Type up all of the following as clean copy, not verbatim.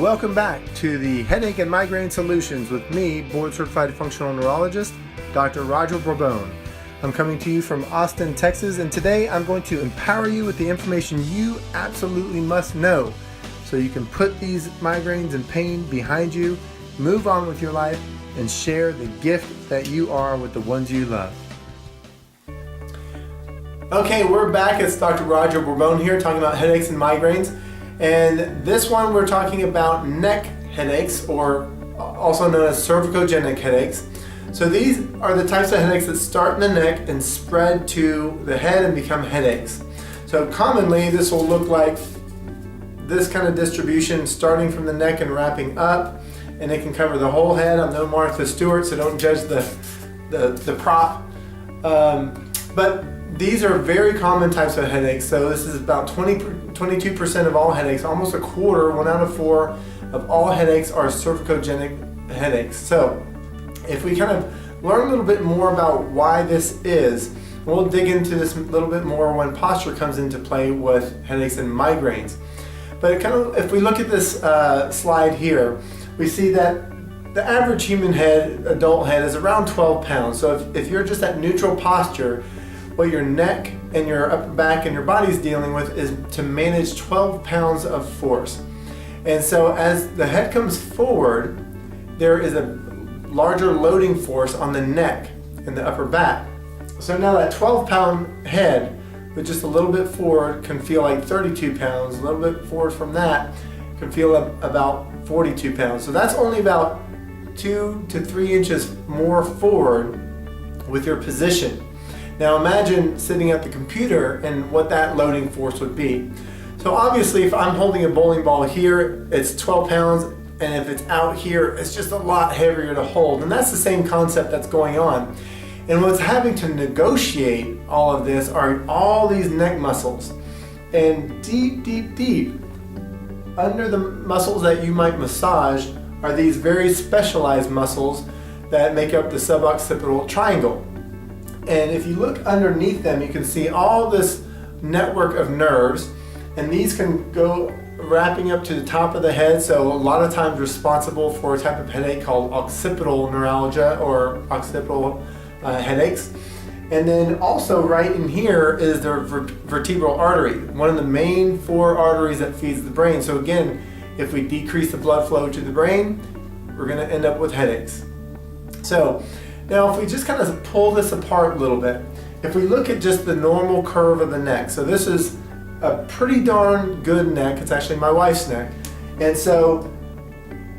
Welcome back to the Headache and Migraine Solutions with me, Board Certified Functional Neurologist, Dr. Roger Borbon. I'm coming to you from Austin, Texas, and today I'm going to empower you with the information you absolutely must know so you can put these migraines and pain behind you, move on with your life, and share the gift that you are with the ones you love. Okay, we're back. It's Dr. Roger Borbon here talking about headaches and migraines. And this one we're talking about neck headaches, or also known as cervicogenic headaches. So these are the types of headaches that start in the neck and spread to the head and become headaches. So commonly this will look like this kind of distribution, starting from the neck and wrapping up, and it can cover the whole head. I'm no Martha Stewart, so don't judge the prop. But these are very common types of headaches. So this is about 22% of all headaches, almost a quarter, 1 out of 4 of all headaches are cervicogenic headaches. So if we kind of learn a little bit more about why this is, we'll dig into this a little bit more when posture comes into play with headaches and migraines. But if we look at this slide here, we see that the average human head, adult head, is around 12 pounds. So if you're just at neutral posture, what your neck and your upper back and your body's dealing with is to manage 12 pounds of force. And so as the head comes forward, there is a larger loading force on the neck and the upper back. So now that 12-pound head with just a little bit forward can feel like 32 pounds. A little bit forward from that can feel about 42 pounds. So that's only about 2 to 3 inches more forward with your position. Now imagine sitting at the computer and what that loading force would be. So obviously if I'm holding a bowling ball here, it's 12 pounds, and if it's out here, it's just a lot heavier to hold. And that's the same concept that's going on. And what's having to negotiate all of this are all these neck muscles. And deep under the muscles that you might massage are these very specialized muscles that make up the suboccipital triangle. And if you look underneath them, you can see all this network of nerves, and these can go wrapping up to the top of the head. So a lot of times responsible for a type of headache called occipital neuralgia or occipital headaches. And then also right in here is the vertebral artery, one of the main 4 arteries that feeds the brain. So again, if we decrease the blood flow to the brain, we're going to end up with headaches. So now if we just kind of pull this apart a little bit, if we look at just the normal curve of the neck, so this is a pretty darn good neck. It's actually my wife's neck. And so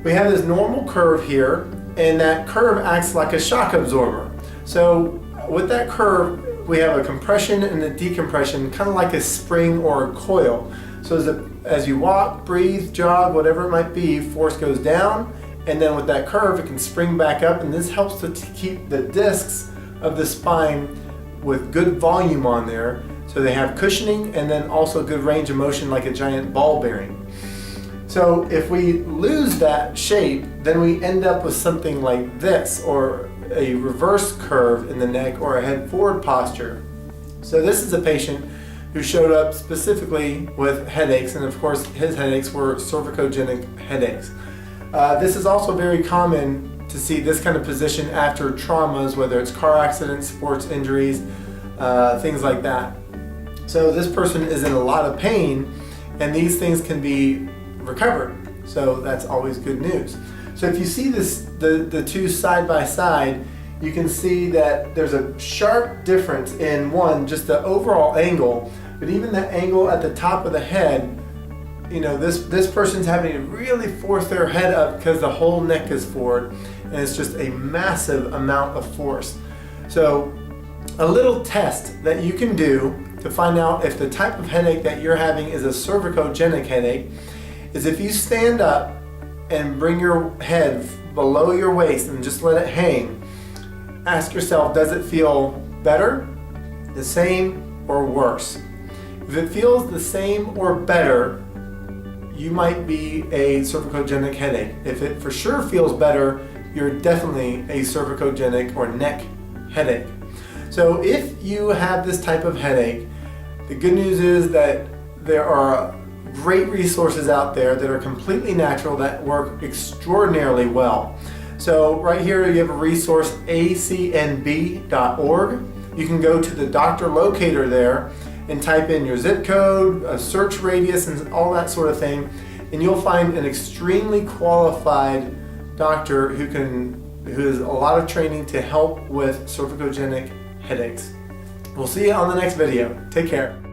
we have this normal curve here, and that curve acts like a shock absorber. So with that curve, we have a compression and a decompression, kind of like a spring or a coil. So as you walk, breathe, jog, whatever it might be, force goes down, and then with that curve, it can spring back up, and this helps to keep the discs of the spine with good volume on there, so they have cushioning and then also good range of motion like a giant ball bearing. So if we lose that shape, then we end up with something like this, or a reverse curve in the neck, or a head forward posture. So this is a patient who showed up specifically with headaches, and of course his headaches were cervicogenic headaches. This is also very common to see this kind of position after traumas, whether it's car accidents, sports injuries, things like that. So this person is in a lot of pain, and these things can be recovered. So that's always good news. So if you see the two side by side, you can see that there's a sharp difference in just the overall angle, but even the angle at the top of the head. You know, this person's having to really force their head up because the whole neck is forward, and it's just a massive amount of force. So a little test that you can do to find out if the type of headache that you're having is a cervicogenic headache is if you stand up and bring your head below your waist and just let it hang. Ask yourself, does it feel better, the same, or worse? If it feels the same or better, you might be a cervicogenic headache. If it for sure feels better, you're definitely a cervicogenic or neck headache. So if you have this type of headache, the good news is that there are a great resources out there that are completely natural that work extraordinarily well. So right here you have a resource, acnb.org. You can go to the doctor locator there and type in your zip code, a search radius, and all that sort of thing, and you'll find an extremely qualified doctor who has a lot of training to help with cervicogenic headaches. We'll see you on the next video. Take care.